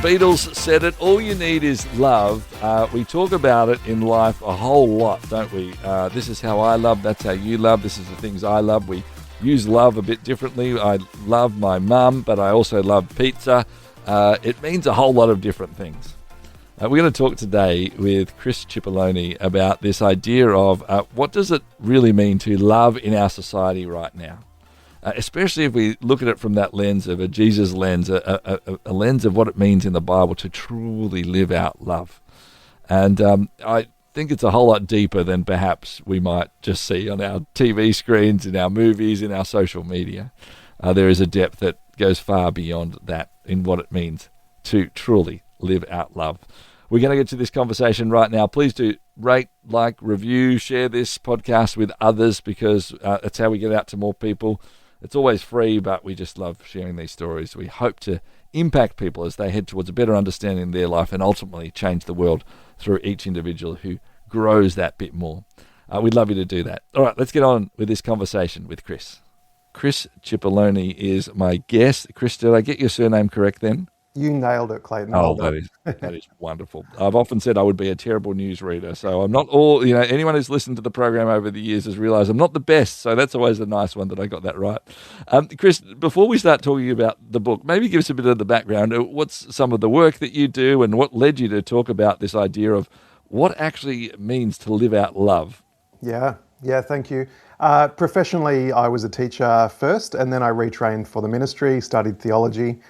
Beatles said it, all you need is love. We talk about it in life a whole lot, don't we? This is how I love, that's how you love, this is the things I love. We use love a bit differently. I love my mum, but I also love pizza. It means a whole lot of different things. We're going to talk today with Chris Cipollone about this idea of what does it really mean to love in our society right now? Especially if we look at it from that lens of a Jesus lens, a lens of what it means in the Bible to truly live out love. And I think it's a whole lot deeper than perhaps we might just see on our TV screens, in our movies, in our social media. There is a depth that goes far beyond that in what it means to truly live out love. We're going to get to this conversation right now. Please do rate, like, review, share this podcast with others because that's how we get out to more people. It's always free, but we just love sharing these stories. We hope to impact people as they head towards a better understanding of their life and ultimately change the world through each individual who grows that bit more. We'd love you to do that. All right, let's get on with this conversation with Chris. Chris Cipollone is my guest. Chris, did I get your surname correct then? You nailed it, Clayton. Oh, that is wonderful. I've often said I would be a terrible newsreader, so I'm not all, anyone who's listened to the program over the years has realised I'm not the best, so that's always a nice one that I got that right. Chris, before we start talking about the book, maybe give us a bit of the background. What's some of the work that you do and what led you to talk about this idea of what actually means to live out love? Yeah, thank you. Professionally, I was a teacher first, and then I retrained for the ministry, studied theology.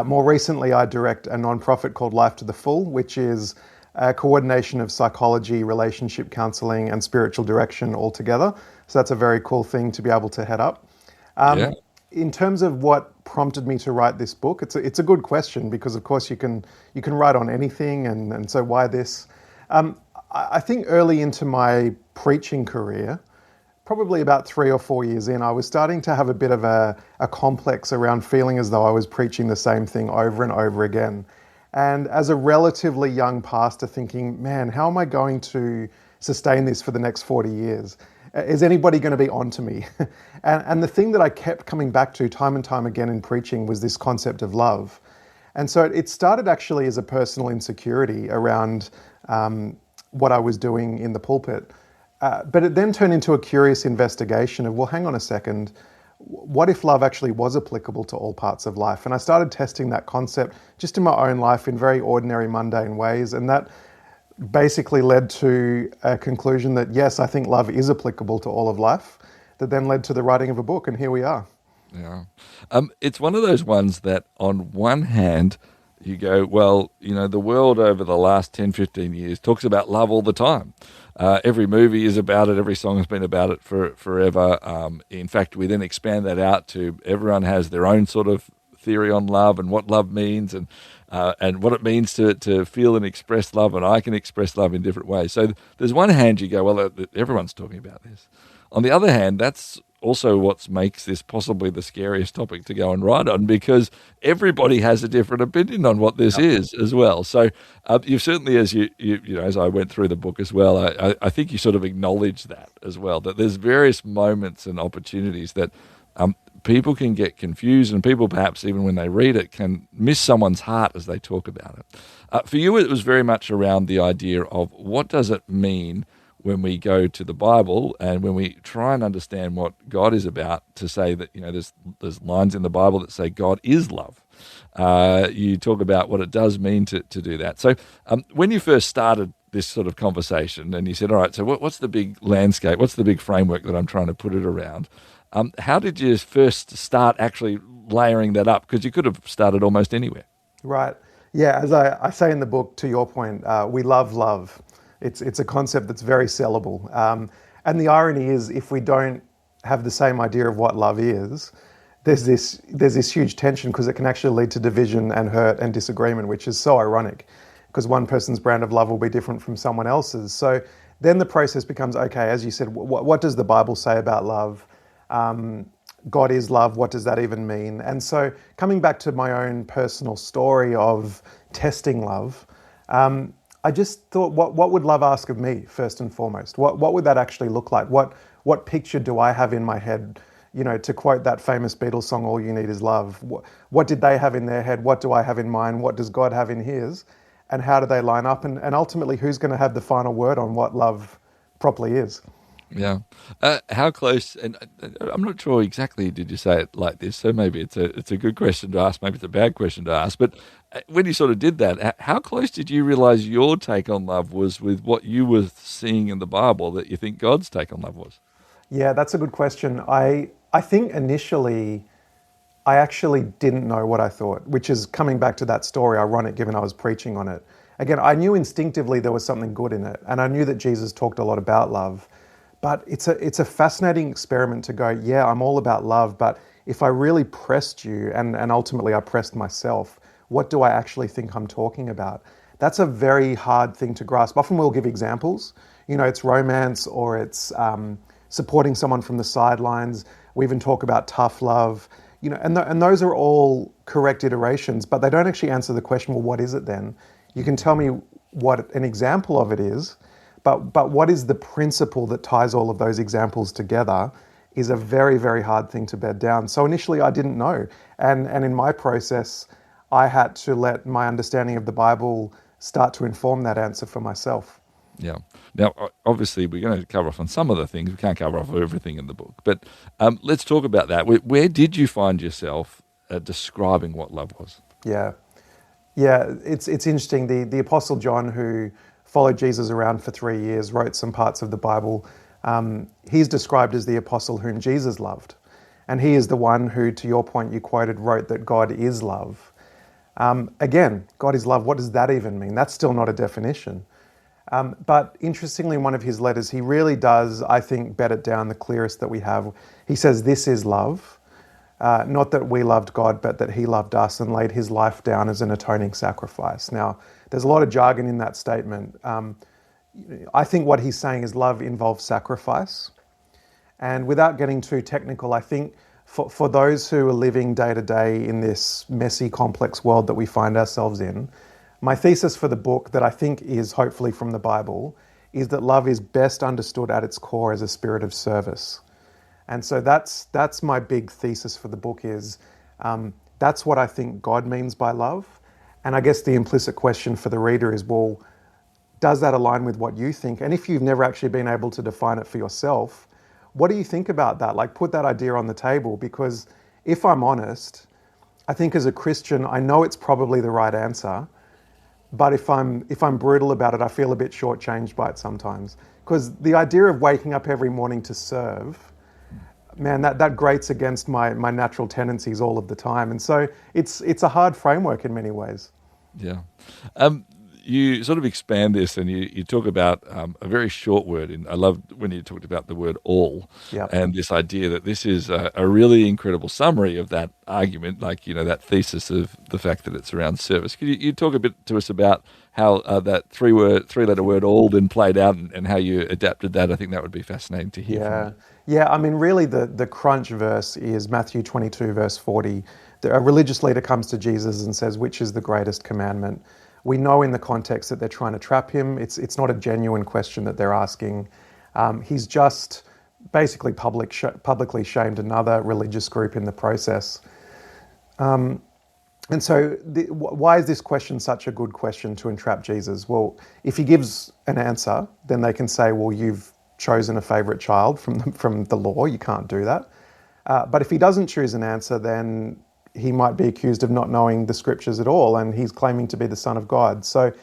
More recently, I direct a non-profit called Life to the Full, which is a coordination of psychology, relationship counselling, and spiritual direction all together. So that's a very cool thing to be able to head up. In terms of what prompted me to write this book, it's a good question because, of course, you can write on anything, and so why this? I think early into my preaching career, probably about 3 or 4 years in, I was starting to have a bit of a complex around feeling as though I was preaching the same thing over and over again. And as a relatively young pastor thinking, man, how am I going to sustain this for the next 40 years? Is anybody going to be on to me? and the thing that I kept coming back to time and time again in preaching was this concept of love. And so it started actually as a personal insecurity around what I was doing in the pulpit. But it then turned into a curious investigation of, well, hang on a second, what if love actually was applicable to all parts of life? And I started testing that concept just in my own life in very ordinary, mundane ways. And that basically led to a conclusion that, yes, I think love is applicable to all of life, that then led to the writing of a book, and here we are. Yeah. It's one of those ones that on one hand, you go, well, the world over the last 10, 15 years talks about love all the time. Every movie is about it. Every song has been about it forever. In fact, we then expand that out to everyone has their own sort of theory on love and what love means and what it means to feel and express love. And I can express love in different ways. So there's one hand you go, well, everyone's talking about this. On the other hand, that's also what makes this possibly the scariest topic to go and write on because everybody has a different opinion on what this is as well. So you've certainly, as as I went through the book as well, I think you sort of acknowledge that as well, that there's various moments and opportunities that people can get confused and people perhaps even when they read it can miss someone's heart as they talk about it. For you, it was very much around the idea of what does it mean when we go to the Bible and when we try and understand what God is about, to say that, there's lines in the Bible that say God is love. You talk about what it does mean to do that. So when you first started this sort of conversation and you said, all right, so what's the big landscape? What's the big framework that I'm trying to put it around? How did you first start actually layering that up? Because you could have started almost anywhere. Right. Yeah, as I say in the book, to your point, we love love. It's a concept that's very sellable. And the irony is, if we don't have the same idea of what love is, there's this huge tension because it can actually lead to division and hurt and disagreement, which is so ironic because one person's brand of love will be different from someone else's. So then the process becomes, okay, as you said, what does the Bible say about love? God is love, what does that even mean? And so coming back to my own personal story of testing love, I just thought, what would love ask of me first and foremost? What would that actually look like? What picture do I have in my head? to quote that famous Beatles song, All You Need Is Love. What did they have in their head? What do I have in mine? What does God have in his? And how do they line up? And ultimately, who's going to have the final word on what love properly is? Yeah. How close? And I'm not sure exactly. Did you say it like this? So maybe it's a good question to ask. Maybe it's a bad question to ask. But when you sort of did that, how close did you realize your take on love was with what you were seeing in the Bible that you think God's take on love was? Yeah, that's a good question. I think initially I actually didn't know what I thought, which is coming back to that story, ironic given I was preaching on it. Again, I knew instinctively there was something good in it, and I knew that Jesus talked a lot about love. But it's a fascinating experiment to go, yeah, I'm all about love, but if I really pressed you, and ultimately I pressed myself, what do I actually think I'm talking about? That's a very hard thing to grasp. Often we'll give examples. It's romance, or it's supporting someone from the sidelines. We even talk about tough love. And those are all correct iterations, but they don't actually answer the question, well, what is it then? You can tell me what an example of it is, but what is the principle that ties all of those examples together is a very, very hard thing to bed down. So initially I didn't know. And in my process, I had to let my understanding of the Bible start to inform that answer for myself. Yeah. Now, obviously, we're going to cover off on some of the things. We can't cover off everything in the book. But let's talk about that. Where did you find yourself describing what love was? Yeah. Yeah, it's interesting. The Apostle John, who followed Jesus around for 3 years, wrote some parts of the Bible. He's described as the apostle whom Jesus loved. And he is the one who, to your point you quoted, wrote that God is love. Again, God is love. What does that even mean? That's still not a definition. But interestingly, in one of his letters, he really does, I think, bed it down the clearest that we have. He says, this is love. Not that we loved God, but that he loved us and laid his life down as an atoning sacrifice. Now, there's a lot of jargon in that statement. I think what he's saying is love involves sacrifice. And without getting too technical, I think for those who are living day to day in this messy, complex world that we find ourselves in, my thesis for the book, that I think is hopefully from the Bible, is that love is best understood at its core as a spirit of service. And so that's my big thesis for the book is, that's what I think God means by love. And I guess the implicit question for the reader is, well, does that align with what you think? And if you've never actually been able to define it for yourself, what do you think about that? Like, put that idea on the table, because if I'm honest, I think as a Christian, I know it's probably the right answer. But if I'm brutal about it, I feel a bit shortchanged by it sometimes. Because the idea of waking up every morning to serve, man, that grates against my natural tendencies all of the time. And so it's a hard framework in many ways. Yeah. You sort of expand this and you talk about a very short word. And I love when you talked about the word all, Yep. and this idea that this is a really incredible summary of that argument, like, that thesis of the fact that it's around service. Could you talk a bit to us about how that three-letter word all then played out and how you adapted that? I think that would be fascinating to hear from you. Yeah, I mean, really the crunch verse is Matthew 22, verse 40. A religious leader comes to Jesus and says, which is the greatest commandment? We know in the context that they're trying to trap him. It's not a genuine question that they're asking. He's just basically publicly shamed another religious group in the process. And so why is this question such a good question to entrap Jesus? Well, if he gives an answer, then they can say, well, you've chosen a favorite child from the law. You can't do that. But if he doesn't choose an answer, then he might be accused of not knowing the scriptures at all, and he's claiming to be the Son of God. So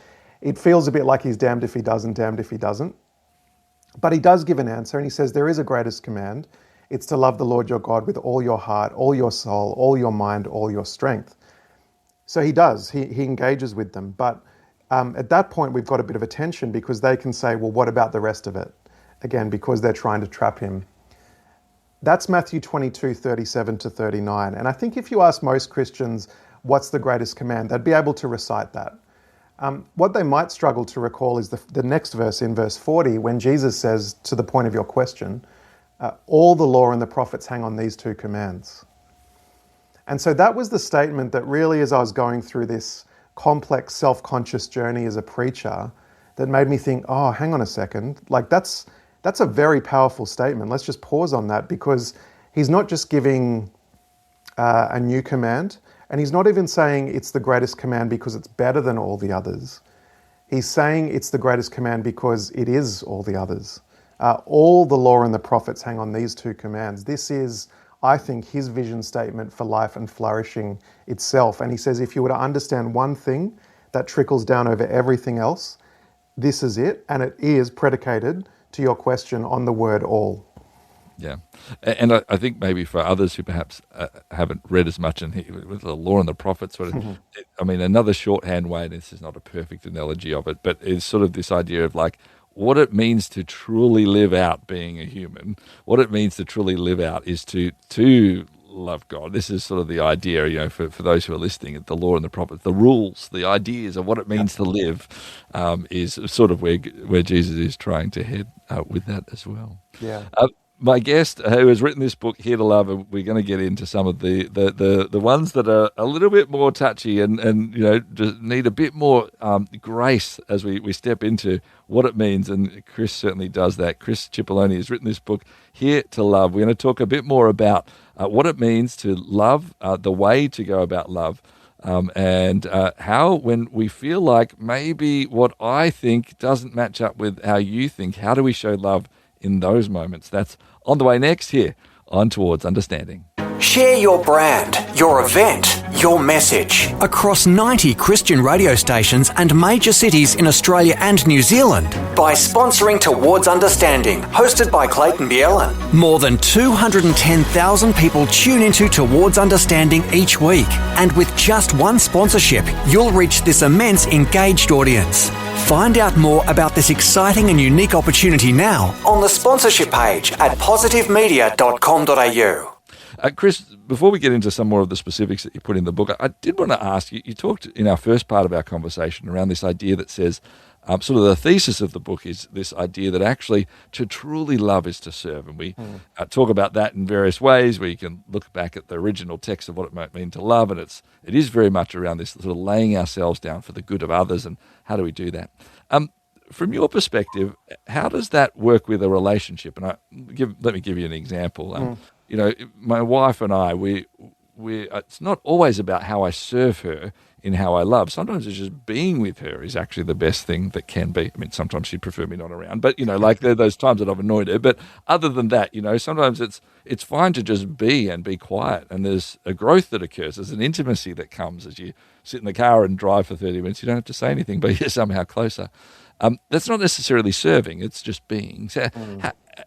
it feels a bit like he's damned if he does and damned if he doesn't. But he does give an answer, and he says there is a greatest command. It's to love the Lord your God with all your heart, all your soul, all your mind, all your strength. So he does. He engages with them. But at that point, we've got a bit of a tension, because they can say, well, what about the rest of it? Again, because they're trying to trap him. That's Matthew 22, 37 to 39. And I think if you ask most Christians, what's the greatest command, they'd be able to recite that. What they might struggle to recall is the next verse in verse 40, when Jesus says, to the point of your question, all the law and the prophets hang on these two commands. And so that was the statement that really, as I was going through this complex, self-conscious journey as a preacher, that made me think, oh, hang on a second, like that's a very powerful statement. Let's just pause on that, because he's not just giving a new command, and he's not even saying it's the greatest command because it's better than all the others. He's saying it's the greatest command because it is all the others. All the law and the prophets hang on these two commands. This is, I think, his vision statement for life and flourishing itself. And he says if you were to understand one thing that trickles down over everything else, this is it, and it is predicated, to your question, on the word all. Yeah. And I think maybe for others who perhaps haven't read as much with the law and the prophets, I mean, another shorthand way, and this is not a perfect analogy of it, but it's sort of this idea of like what it means to truly live out being a human. What it means to truly live out is to love God. This is sort of the idea, for those who are listening, the law and the prophets, the rules, the ideas of what it means to live is sort of where Jesus is trying to head with that as well. Yeah. My guest who has written this book, Here to Love, and we're going to get into some of the ones that are a little bit more touchy and just need a bit more grace as we step into what it means, and Chris certainly does that. Chris Cipollone has written this book, Here to Love. We're going to talk a bit more about what it means to love, the way to go about love, and how when we feel like maybe what I think doesn't match up with how you think, how do we show love in those moments? That's on the way next here on Towards Understanding. Share your brand, your event, your message across 90 Christian radio stations and major cities in Australia and New Zealand by sponsoring Towards Understanding, hosted by Clayton Bielen. More than 210,000 people tune into Towards Understanding each week, and with just one sponsorship, you'll reach this immense engaged audience. Find out more about this exciting and unique opportunity now on the sponsorship page at positivemedia.com.au. Chris, before we get into some more of the specifics that you put in the book, I did want to ask you, you talked in our first part of our conversation around this idea that says, sort of the thesis of the book is this idea that actually to truly love is to serve. And we talk about that in various ways where you can look back at the original text of what it might mean to love. And it is very much around this sort of laying ourselves down for the good of others. And how do we do that? From your perspective, how does that work with a relationship? And let me give you an example. My wife and I, we it's not always about how I serve her in how I love. Sometimes it's just being with her is actually the best thing that can be. I mean, sometimes she'd prefer me not around, but like there are those times that I've annoyed her. But other than that, sometimes it's fine to just be and be quiet. And there's a growth that occurs. There's an intimacy that comes as you sit in the car and drive for 30 minutes. You don't have to say anything, but you're somehow closer. That's not necessarily serving. It's just being. So,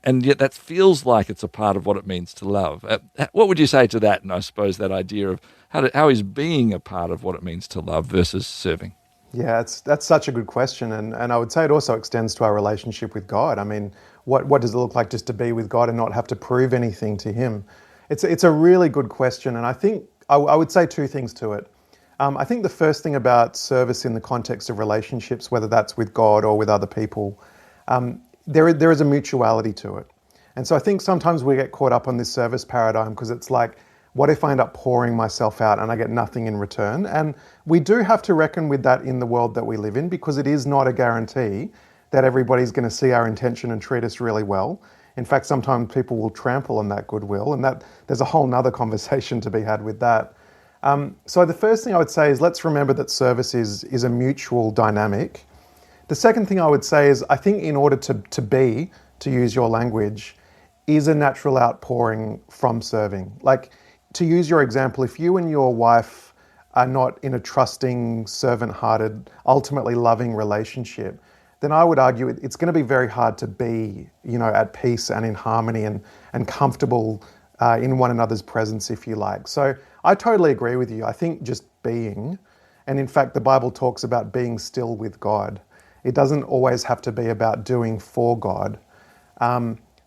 and yet that feels like it's a part of what it means to love. What would you say to that? And I suppose that idea of how is being a part of what it means to love versus serving? Yeah, that's such a good question. And I would say it also extends to our relationship with God. I mean, what does it look like just to be with God and not have to prove anything to Him? It's a really good question. And I think I would say two things to it. I think the first thing about service in the context of relationships, whether that's with God or with other people, there is a mutuality to it. And so I think sometimes we get caught up on this service paradigm because it's like, what if I end up pouring myself out and I get nothing in return? And we do have to reckon with that in the world that we live in, because it is not a guarantee that everybody's going to see our intention and treat us really well. In fact, sometimes people will trample on that goodwill, and that there's a whole nother conversation to be had with that. So the first thing I would say is let's remember that service is a mutual dynamic. The second thing I would say is I think in order to be, to use your language, is a natural outpouring from serving. Like, to use your example, if you and your wife are not in a trusting, servant-hearted, ultimately loving relationship, then I would argue it's going to be very hard to be, at peace and in harmony and comfortable in one another's presence, if you like. So I totally agree with you. I think just being, and in fact, the Bible talks about being still with God. It doesn't always have to be about doing for God.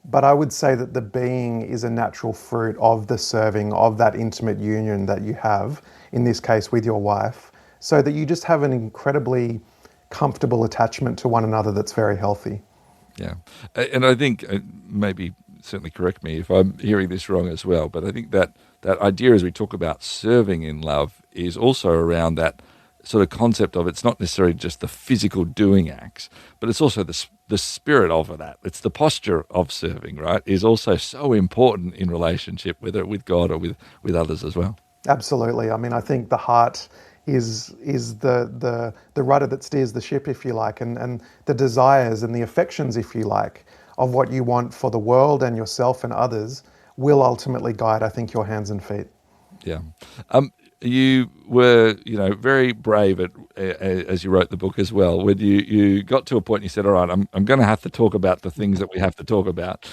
But I would say that the being is a natural fruit of the serving, of that intimate union that you have, in this case with your wife, so that you just have an incredibly comfortable attachment to one another that's very healthy. Yeah. And I think, maybe certainly correct me if I'm hearing this wrong as well, but I think that idea as we talk about serving in love is also around that sort of concept of it's not necessarily just the physical doing acts, but it's also the spirit of that. It's the posture of serving, right, is also so important in relationship, whether with God or with others as well. Absolutely. I mean, I think the heart is the rudder that steers the ship, if you like, and the desires and the affections, if you like, of what you want for the world and yourself and others will ultimately guide, I think, your hands and feet. Yeah. You were, very brave as you wrote the book as well. When you got to a point, you said, "All right, I'm going to have to talk about the things that we have to talk about."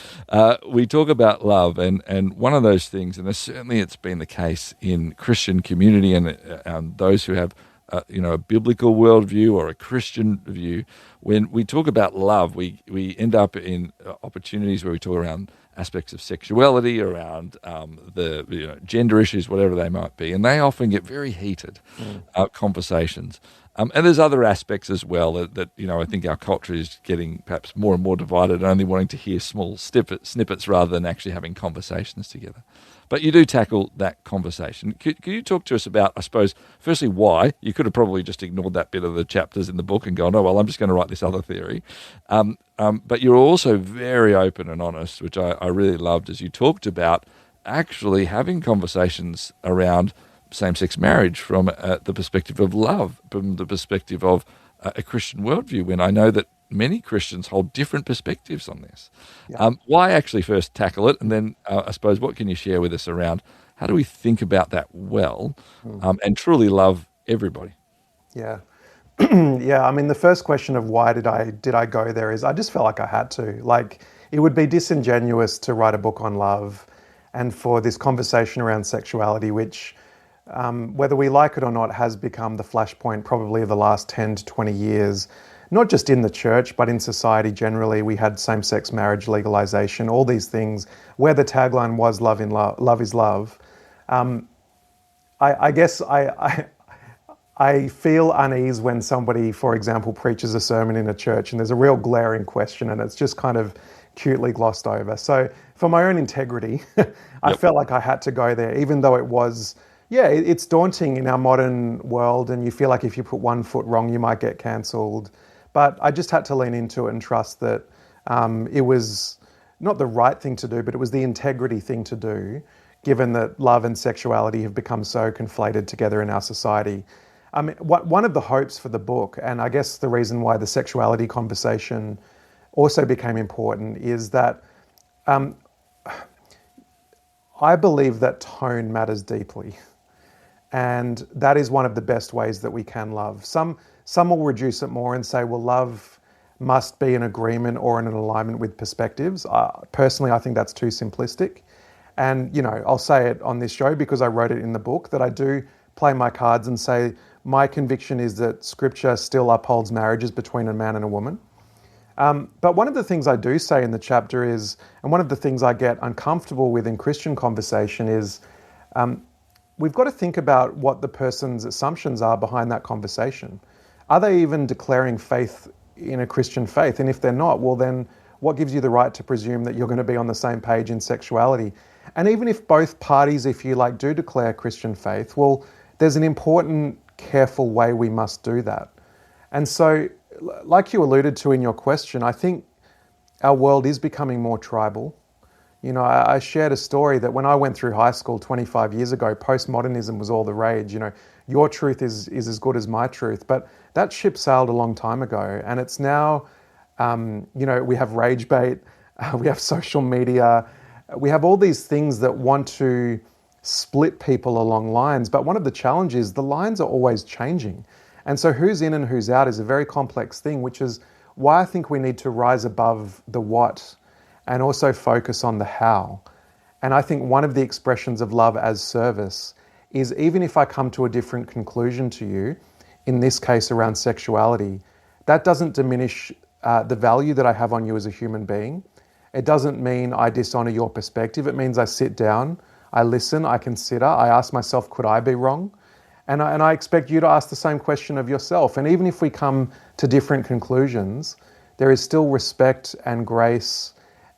We talk about love, and one of those things, and certainly it's been the case in Christian community and those who have, a biblical worldview or a Christian view. When we talk about love, we end up in opportunities where we talk around aspects of sexuality, around the gender issues, whatever they might be, and they often get very heated conversations. And there's other aspects as well that I think our culture is getting perhaps more and more divided, and only wanting to hear small snippets rather than actually having conversations together. But you do tackle that conversation. Could you talk to us about, I suppose, firstly, why? You could have probably just ignored that bit of the chapters in the book and gone, oh, well, I'm just going to write this other theory. But you're also very open and honest, which I really loved, as you talked about actually having conversations around same-sex marriage from the perspective of love, from the perspective of a Christian worldview, when I know that many Christians hold different perspectives on this. Yeah. Why actually first tackle it, and then I suppose what can you share with us around how do we think about that well and truly love everybody? Yeah. Yeah, I mean, the first question of why did I go there is I just felt like I had to. Like, it would be disingenuous to write a book on love and for this conversation around sexuality, which whether we like it or not has become the flashpoint probably of the last 10 to 20 years. Not just in the church, but in society generally. We had same-sex marriage legalization, all these things, where the tagline was love is love. I guess I feel unease when somebody, for example, preaches a sermon in a church and there's a real glaring question and it's just kind of cutely glossed over. So for my own integrity, I felt like I had to go there, even though it was, it's daunting in our modern world, and you feel like if you put one foot wrong, you might get cancelled. But I just had to lean into it and trust that it was not the right thing to do, but it was the integrity thing to do, given that love and sexuality have become so conflated together in our society. I mean, one of the hopes for the book, and I guess the reason why the sexuality conversation also became important, is that I believe that tone matters deeply. And that is one of the best ways that we can love. Some will reduce it more and say, well, love must be in agreement or in an alignment with perspectives. Personally, I think that's too simplistic. And, I'll say it on this show because I wrote it in the book, that I do play my cards and say, my conviction is that Scripture still upholds marriages between a man and a woman. But one of the things I do say in the chapter is, and one of the things I get uncomfortable with in Christian conversation is, we've got to think about what the person's assumptions are behind that conversation. Are they even declaring faith in a Christian faith? And if they're not, well then what gives you the right to presume that you're going to be on the same page in sexuality? And even if both parties, if you like, do declare Christian faith, well, there's an important, careful way we must do that. And so, like you alluded to in your question, I think our world is becoming more tribal. I shared a story that when I went through high school 25 years ago, postmodernism was all the rage. Your truth is as good as my truth. But that ship sailed a long time ago. And it's now, we have rage bait, we have social media, we have all these things that want to split people along lines. But one of the challenges, the lines are always changing. And so who's in and who's out is a very complex thing, which is why I think we need to rise above the what and also focus on the how. And I think one of the expressions of love as service is, even if I come to a different conclusion to you, in this case around sexuality, that doesn't diminish the value that I have on you as a human being. It doesn't mean I dishonor your perspective. It means I sit down, I listen, I consider, I ask myself, could I be wrong? And I expect you to ask the same question of yourself. And even if we come to different conclusions, there is still respect and grace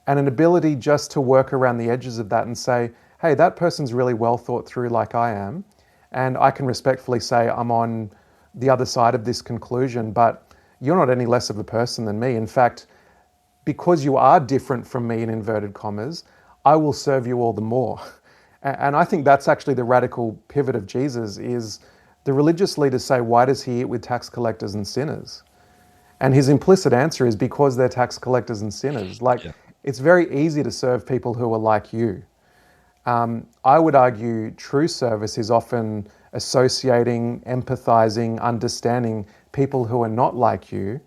and an ability just to work around the edges of that and say, hey, that person's really well thought through like I am. And I can respectfully say I'm on the other side of this conclusion, but you're not any less of a person than me. In fact, because you are different from me in inverted commas, I will serve you all the more. And I think that's actually the radical pivot of Jesus is the religious leaders say, why does he eat with tax collectors and sinners? And his implicit answer is because they're tax collectors and sinners. It's very easy to serve people who are like you. I would argue true service is often associating, empathizing, understanding people who are not like you.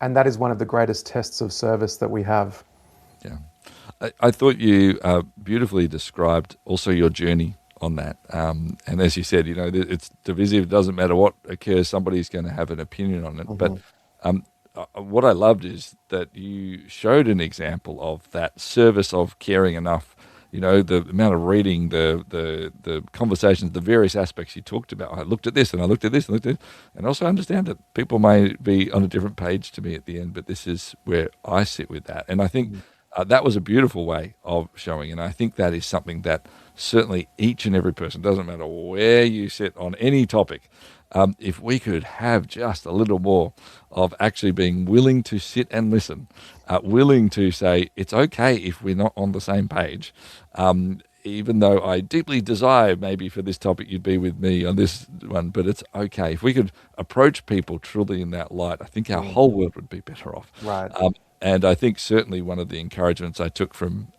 And that is one of the greatest tests of service that we have. Yeah. I thought you beautifully described also your journey on that. And as you said, it's divisive. It doesn't matter what occurs. Somebody's going to have an opinion on it. Mm-hmm. But what I loved is that you showed an example of that service of caring enough. The amount of reading, the conversations, the various aspects you talked about. I looked at this and I looked at this and looked at this, and also understand that people may be on a different page to me at the end, but this is where I sit with that. And I think that was a beautiful way of showing, and I think that is something that certainly each and every person, doesn't matter where you sit on any topic, if we could have just a little more of actually being willing to sit and listen, willing to say, it's okay if we're not on the same page, even though I deeply desire maybe for this topic you'd be with me on this one, but it's okay. If we could approach people truly in that light, I think our whole world would be better off. Right. And I think certainly one of the encouragements I took from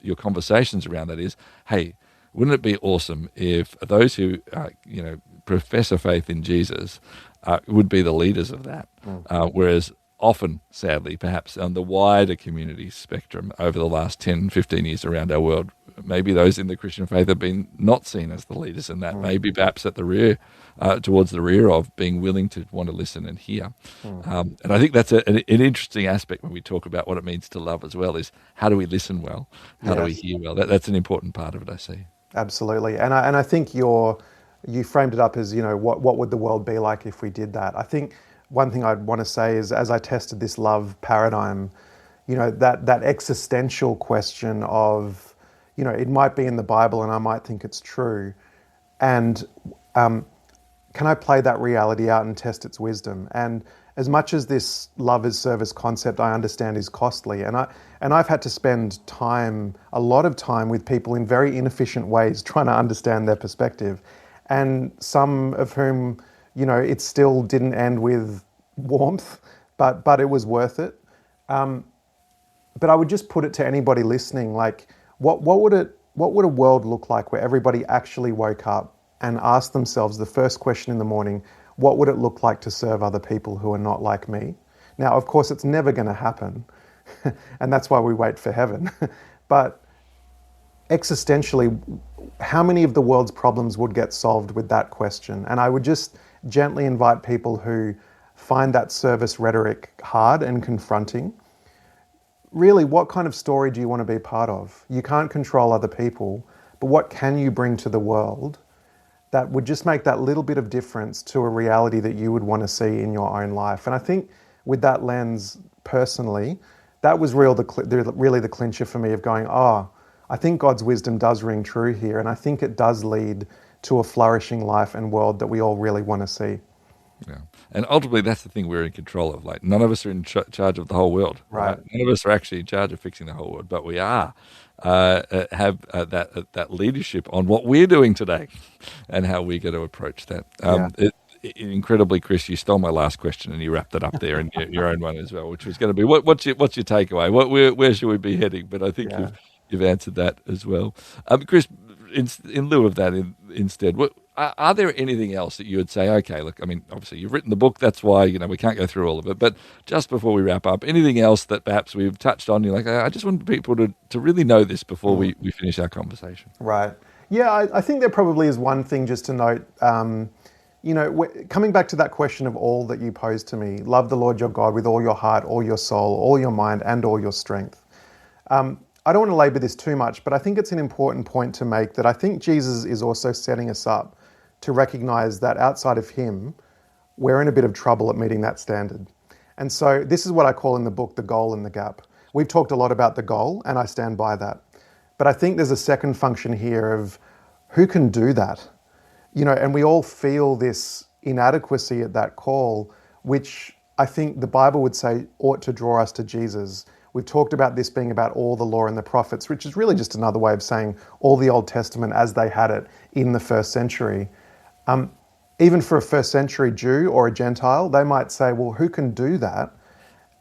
your conversations around that is, hey, wouldn't it be awesome if those who, profess a faith in Jesus would be the leaders of that, whereas often, sadly, perhaps on the wider community spectrum over the last 10, 15 years around our world, maybe those in the Christian faith have been not seen as the leaders in that, maybe perhaps at the rear, towards the rear of being willing to want to listen and hear. And I think that's an interesting aspect when we talk about what it means to love as well, is how do we listen well? How do we hear well? That's an important part of it, I see. Absolutely. And I think you framed it up as, what would the world be like if we did that? I think one thing I'd want to say is, as I tested this love paradigm, that existential question of, it might be in the Bible and I might think it's true. And can I play that reality out and test its wisdom? And as much as this love as service concept I understand is costly, and I've had to spend a lot of time with people in very inefficient ways trying to understand their perspective, and some of whom, it still didn't end with warmth, but it was worth it. But I would just put it to anybody listening, like, what would a world look like where everybody actually woke up and asked themselves the first question in the morning, what would it look like to serve other people who are not like me? Now, of course, it's never going to happen, and that's why we wait for heaven. But existentially, how many of the world's problems would get solved with that question? And I would just gently invite people who find that service rhetoric hard and confronting. Really, what kind of story do you want to be part of? You can't control other people, but what can you bring to the world that would just make that little bit of difference to a reality that you would want to see in your own life? And I think with that lens, personally, that was really the clincher for me of going, I think God's wisdom does ring true here, and I think it does lead to a flourishing life and world that we all really want to see. Yeah. And ultimately, that's the thing we're in control of. Like, none of us are in charge of the whole world. Right. None of us are actually in charge of fixing the whole world, but we are have that leadership on what we're doing today and how we're going to approach that. Incredibly, Chris, you stole my last question and you wrapped it up there in your own one as well, which was going to be, what's your takeaway? Where should we be heading? But I think you've answered that as well. Chris, in lieu of that, instead, are there anything else that you would say, okay, look, I mean, obviously you've written the book, that's why, we can't go through all of it, but just before we wrap up, anything else that perhaps we've touched on, you're like, I just want people to really know this before we finish our conversation? Right. Yeah, I think there probably is one thing just to note, coming back to that question of all that you posed to me, love the Lord your God with all your heart, all your soul, all your mind, and all your strength. I don't want to labor this too much, but I think it's an important point to make that I think Jesus is also setting us up to recognize that outside of him, we're in a bit of trouble at meeting that standard. And so this is what I call in the book, the goal and the gap. We've talked a lot about the goal, and I stand by that. But I think there's a second function here of who can do that? And we all feel this inadequacy at that call, which I think the Bible would say ought to draw us to Jesus. We've talked about this being about all the law and the prophets, which is really just another way of saying all the Old Testament as they had it in the first century. Even for a first century Jew or a Gentile, they might say, well, who can do that?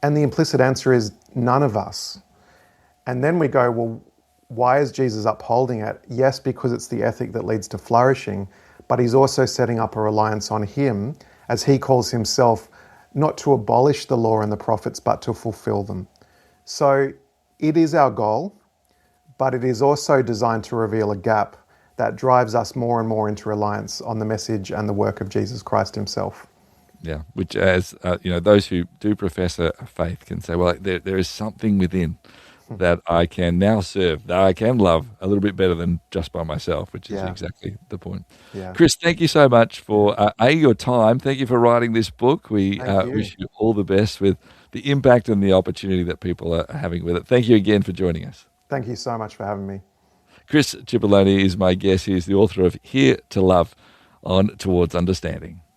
And the implicit answer is none of us. And then we go, well, why is Jesus upholding it? Yes, because it's the ethic that leads to flourishing, but he's also setting up a reliance on him, as he calls himself, not to abolish the law and the prophets, but to fulfill them. So it is our goal, but it is also designed to reveal a gap that drives us more and more into reliance on the message and the work of Jesus Christ himself. Yeah, which as, those who do profess a faith can say, well, there is something within that I can now serve, that I can love a little bit better than just by myself, which is exactly the point. Yeah. Chris, thank you so much for your time. Thank you for writing this book. We Thank you. wish you all the best with the impact and the opportunity that people are having with it. Thank you again for joining us. Thank you so much for having me. Chris Cipollone is my guest. He is the author of Here to Love on Towards Understanding.